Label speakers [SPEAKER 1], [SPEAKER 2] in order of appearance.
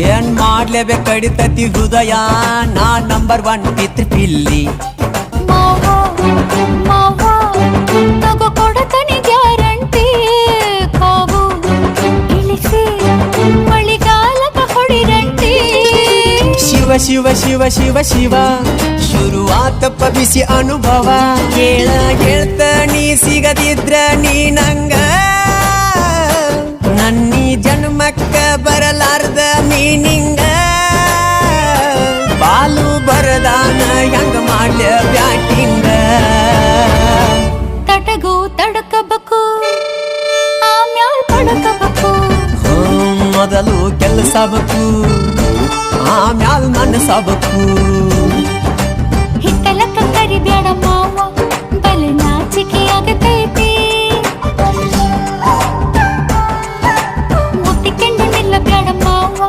[SPEAKER 1] ಏನ್ ಮಾಡ್ಲೇಬೇಕು ಕಡಿತತಿ ಹೃದಯ ನಾ ನಂಬರ್ 1 ಪಿತೃ ಪಿಲ್ಲಿ
[SPEAKER 2] ಮಾವ ಮಾವ ತಗೋ ಕೊಡತನಿ ಗ್ಯಾರಂಟಿ ಕಾವು ಇಳಿಸಿ ಮಳಿಗಾಲಕ ಹೊಡಿರಂಟಿ
[SPEAKER 1] ಶಿವ ಶಿವ ಶಿವ ಶಿವ ಶಿವ ಶುರುವಾತಪ್ಪ ಬಿಸಿ ಅನುಭವ ಹೇಳ್ತ ನೀ ಸಿಗದಿದ್ರ ನೀ ನಂಗ ನನ್ನೀ ಜನ್ಮಕ್ಕ ಬರಲಾರ್ದ ಮೀನಿಂಗ ಬಾಲು ಬರದಾನ ಹೆಂಗ ಮಾಡ್ಲ ಬ್ಯಾಟಿಂಗ
[SPEAKER 2] ತಟಗೂ ತಡಕಬೇಕು ಆಮ್ಯಾಲ್ ಪಡಕಬೇಕು
[SPEAKER 1] ಮೊದಲು ಕೆಲಸಬೇಕು ಆಮ್ಯಾಲ್ ಮನಸಬೇಕು
[SPEAKER 2] ಹಿತ್ತಲಕ್ಕ ಕರಿಬ್ಯಾಡ ಮಾವ ಬಲ ನಾಚಿಕೆ ಆಗತೈತಿ